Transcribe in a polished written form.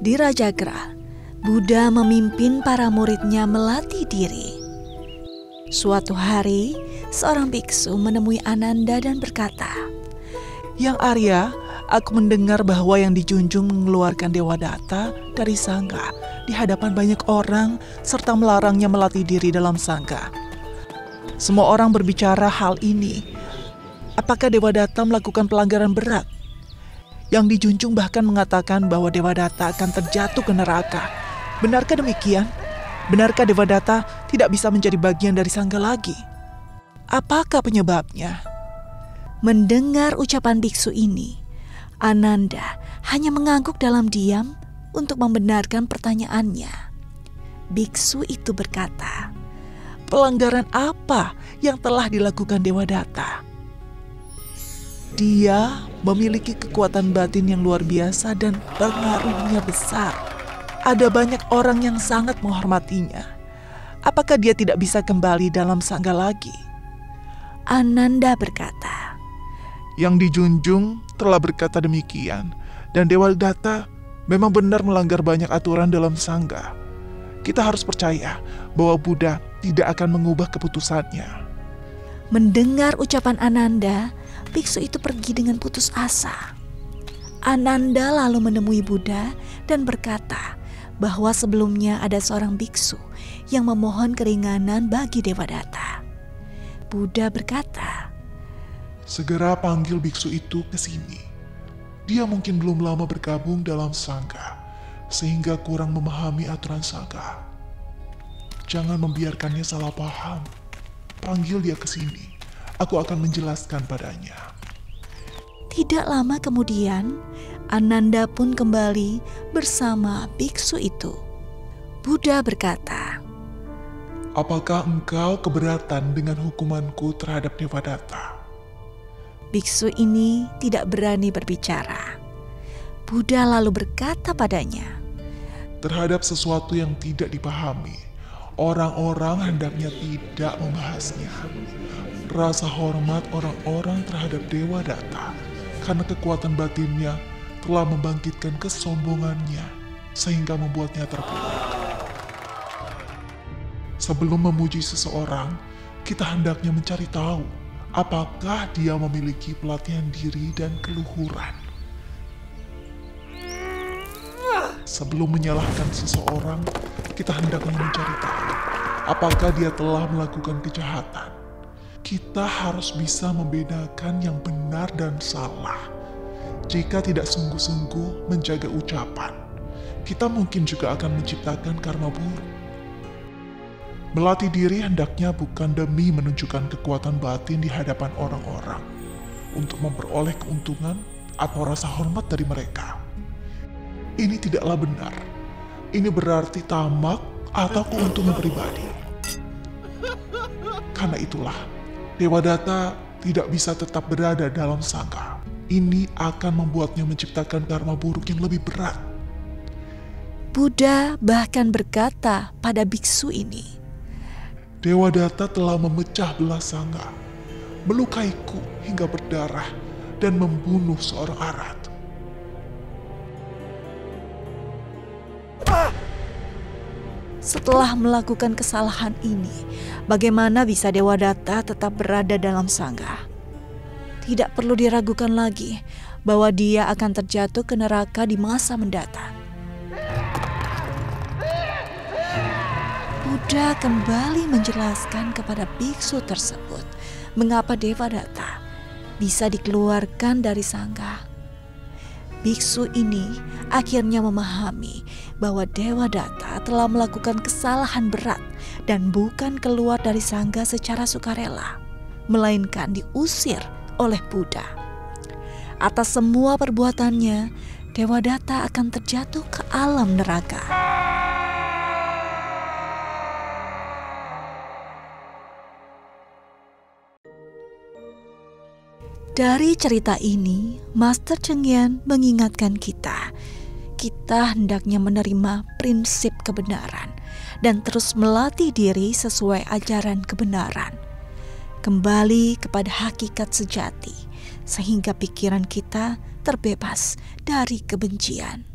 Di Rajagೃha, Buddha memimpin para muridnya melatih diri. Suatu hari, seorang biksu menemui Ananda dan berkata, "Yang Arya, aku mendengar bahwa yang dijunjung mengeluarkan Dewadatta dari sangga di hadapan banyak orang serta melarangnya melatih diri dalam sangga. Semua orang berbicara hal ini. Apakah Dewadatta melakukan pelanggaran berat? Yang dijunjung bahkan mengatakan bahwa Dewadatta akan terjatuh ke neraka. Benarkah demikian? Benarkah Dewadatta tidak bisa menjadi bagian dari sangga lagi? Apakah penyebabnya?" Mendengar ucapan biksu ini, Ananda hanya mengangguk dalam diam untuk membenarkan pertanyaannya. Biksu itu berkata, "Pelanggaran apa yang telah dilakukan Dewadatta? Dia memiliki kekuatan batin yang luar biasa dan pengaruhnya besar. Ada banyak orang yang sangat menghormatinya. Apakah dia tidak bisa kembali dalam sangga lagi?" Ananda berkata, Yang dijunjung telah berkata demikian, dan Dewadatta memang benar melanggar banyak aturan dalam sangga. Kita harus percaya bahwa Buddha tidak akan mengubah keputusannya. Mendengar ucapan Ananda, biksu itu pergi dengan putus asa. Ananda lalu menemui Buddha dan berkata bahwa sebelumnya ada seorang biksu yang memohon keringanan bagi Dewadatta. Buddha berkata, Segera panggil biksu itu ke sini. Dia mungkin belum lama bergabung dalam sangga, sehingga kurang memahami aturan sangga. Jangan membiarkannya salah paham. Panggil dia ke sini. Aku akan menjelaskan padanya. Tidak lama kemudian, Ananda pun kembali bersama biksu itu. Buddha berkata, Apakah engkau keberatan dengan hukumanku terhadap Dewadatta? Biksu ini tidak berani berbicara. Buddha lalu berkata padanya, Terhadap sesuatu yang tidak dipahami, orang-orang hendaknya tidak membahasnya. Rasa hormat orang-orang terhadap Dewadatta karena kekuatan batinnya telah membangkitkan kesombongannya sehingga membuatnya terpuruk. Sebelum memuji seseorang, kita hendaknya mencari tahu apakah dia memiliki pelatihan diri dan keluhuran. Sebelum menyalahkan seseorang, kita hendaknya mencari tahu apakah dia telah melakukan kejahatan. Kita harus bisa membedakan yang benar dan salah. Jika tidak sungguh-sungguh menjaga ucapan, kita mungkin juga akan menciptakan karma buruk. Melatih diri hendaknya bukan demi menunjukkan kekuatan batin di hadapan orang-orang untuk memperoleh keuntungan atau rasa hormat dari mereka. Ini tidaklah benar. Ini berarti tamak atau keuntungan pribadi. Karena itulah, Dewadatta tidak bisa tetap berada dalam sangga. Ini akan membuatnya menciptakan karma buruk yang lebih berat. Buddha bahkan berkata pada biksu ini, Dewadatta telah memecah belah sangga, melukaiku hingga berdarah, dan membunuh seorang arat. Setelah melakukan kesalahan ini, bagaimana bisa Dewadatta tetap berada dalam sangga? Tidak perlu diragukan lagi bahwa dia akan terjatuh ke neraka di masa mendatang. Buddha kembali menjelaskan kepada biksu tersebut mengapa Dewadatta bisa dikeluarkan dari sangga. Biksu ini akhirnya memahami bahwa Dewadatta telah melakukan kesalahan berat dan bukan keluar dari sangga secara sukarela, melainkan diusir oleh Buddha. Atas semua perbuatannya, Dewadatta akan terjatuh ke alam neraka. Dari cerita ini, Master Cheng Yen mengingatkan kita hendaknya menerima prinsip kebenaran dan terus melatih diri sesuai ajaran kebenaran. Kembali kepada hakikat sejati, sehingga pikiran kita terbebas dari kebencian.